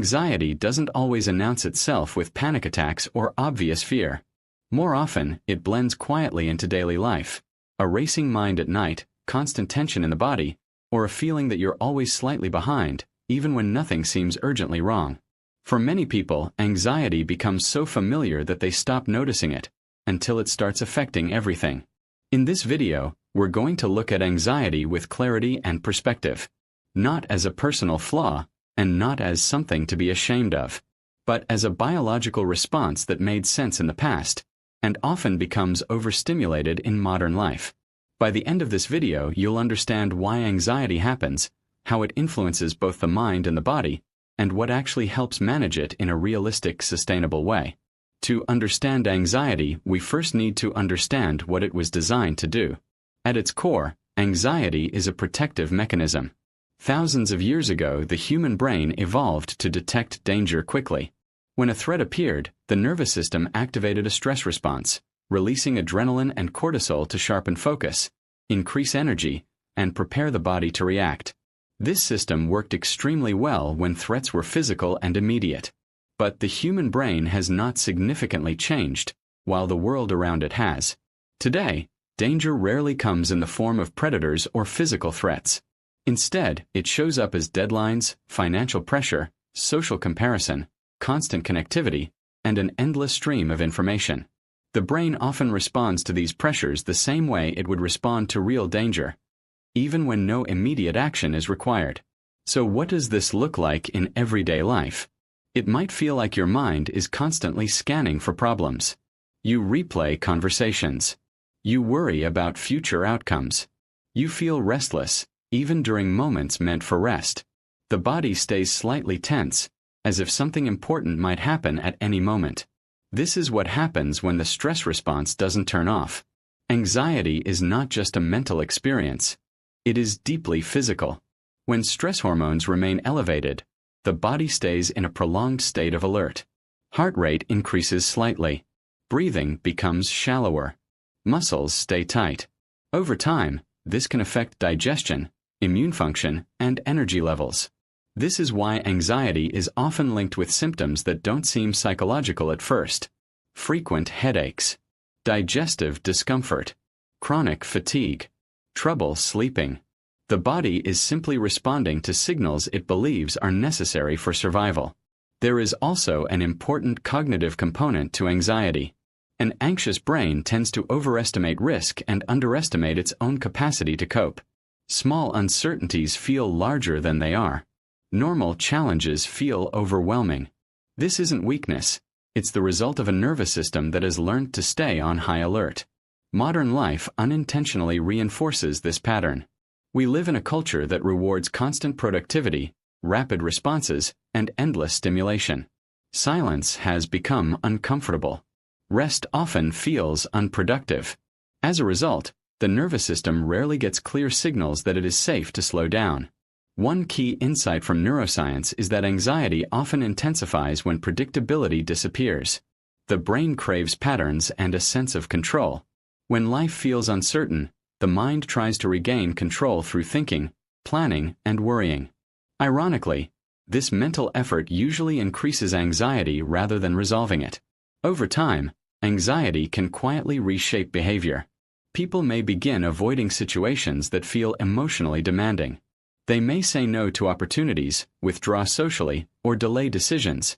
Anxiety doesn't always announce itself with panic attacks or obvious fear. More often, it blends quietly into daily life. A racing mind at night, constant tension in the body, or a feeling that you're always slightly behind, even when nothing seems urgently wrong. For many people, anxiety becomes so familiar that they stop noticing it, until it starts affecting everything. In this video, we're going to look at anxiety with clarity and perspective. Not as a personal flaw, and not as something to be ashamed of, but as a biological response that made sense in the past, and often becomes overstimulated in modern life. By the end of this video, you'll understand why anxiety happens, how it influences both the mind and the body, and what actually helps manage it in a realistic, sustainable way. To understand anxiety, we first need to understand what it was designed to do. At its core, anxiety is a protective mechanism. Thousands of years ago, the human brain evolved to detect danger quickly. When a threat appeared, the nervous system activated a stress response, releasing adrenaline and cortisol to sharpen focus, increase energy, and prepare the body to react. This system worked extremely well when threats were physical and immediate. But the human brain has not significantly changed, while the world around it has. Today, danger rarely comes in the form of predators or physical threats. Instead, it shows up as deadlines, financial pressure, social comparison, constant connectivity, and an endless stream of information. The brain often responds to these pressures the same way it would respond to real danger, even when no immediate action is required. So what does this look like in everyday life? It might feel like your mind is constantly scanning for problems. You replay conversations. You worry about future outcomes. You feel restless, even during moments meant for rest. The body stays slightly tense, as if something important might happen at any moment. This is what happens when the stress response doesn't turn off. Anxiety is not just a mental experience. It is deeply physical. When stress hormones remain elevated, the body stays in a prolonged state of alert. Heart rate increases slightly. Breathing becomes shallower. Muscles stay tight. Over time, this can affect digestion, immune function, and energy levels. This is why anxiety is often linked with symptoms that don't seem psychological at first. Frequent headaches, digestive discomfort, chronic fatigue, trouble sleeping. The body is simply responding to signals it believes are necessary for survival. There is also an important cognitive component to anxiety. An anxious brain tends to overestimate risk and underestimate its own capacity to cope. Small uncertainties feel larger than they are. Normal challenges feel overwhelming. This isn't weakness. It's the result of a nervous system that has learned to stay on high alert. Modern life unintentionally reinforces this pattern. We live in a culture that rewards constant productivity, rapid responses, and endless stimulation. Silence has become uncomfortable. Rest often feels unproductive. As a result, the nervous system rarely gets clear signals that it is safe to slow down. One key insight from neuroscience is that anxiety often intensifies when predictability disappears. The brain craves patterns and a sense of control. When life feels uncertain, the mind tries to regain control through thinking, planning, and worrying. Ironically, this mental effort usually increases anxiety rather than resolving it. Over time, anxiety can quietly reshape behavior. People may begin avoiding situations that feel emotionally demanding. They may say no to opportunities, withdraw socially, or delay decisions.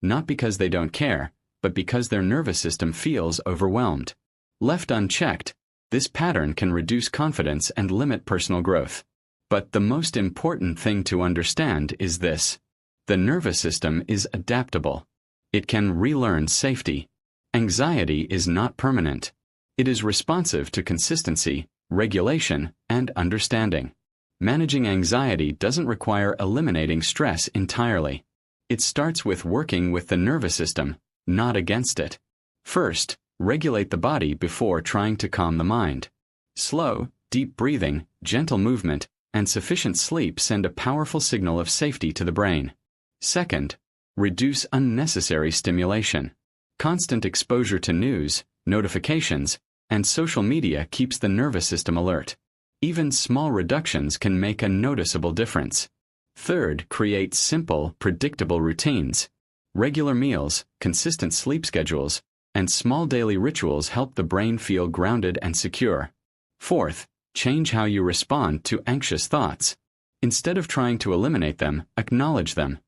Not because they don't care, but because their nervous system feels overwhelmed. Left unchecked, this pattern can reduce confidence and limit personal growth. But the most important thing to understand is this: the nervous system is adaptable. It can relearn safety. Anxiety is not permanent. It is responsive to consistency, regulation, and understanding. Managing anxiety doesn't require eliminating stress entirely. It starts with working with the nervous system, not against it. First, regulate the body before trying to calm the mind. Slow, deep breathing, gentle movement, and sufficient sleep send a powerful signal of safety to the brain. Second, reduce unnecessary stimulation. Constant exposure to news, notifications, and social media keeps the nervous system alert. Even small reductions can make a noticeable difference. Third, create simple, predictable routines. Regular meals, consistent sleep schedules, and small daily rituals help the brain feel grounded and secure. Fourth, change how you respond to anxious thoughts. Instead of trying to eliminate them, acknowledge them.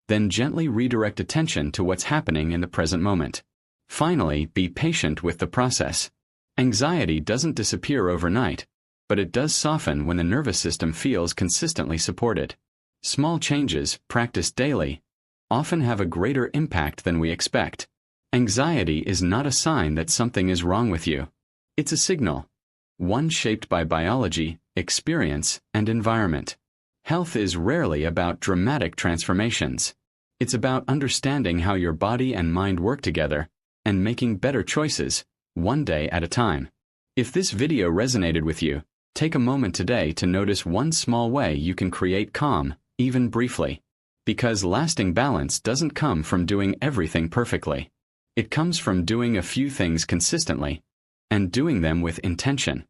Then gently redirect attention to what's happening in the present moment. Finally, be patient with the process. Anxiety doesn't disappear overnight, but it does soften when the nervous system feels consistently supported. Small changes, practiced daily, often have a greater impact than we expect. Anxiety is not a sign that something is wrong with you. It's a signal, one shaped by biology, experience, and environment. Health is rarely about dramatic transformations. It's about understanding how your body and mind work together and making better choices, one day at a time. If this video resonated with you, take a moment today to notice one small way you can create calm, even briefly. Because lasting balance doesn't come from doing everything perfectly. It comes from doing a few things consistently and doing them with intention.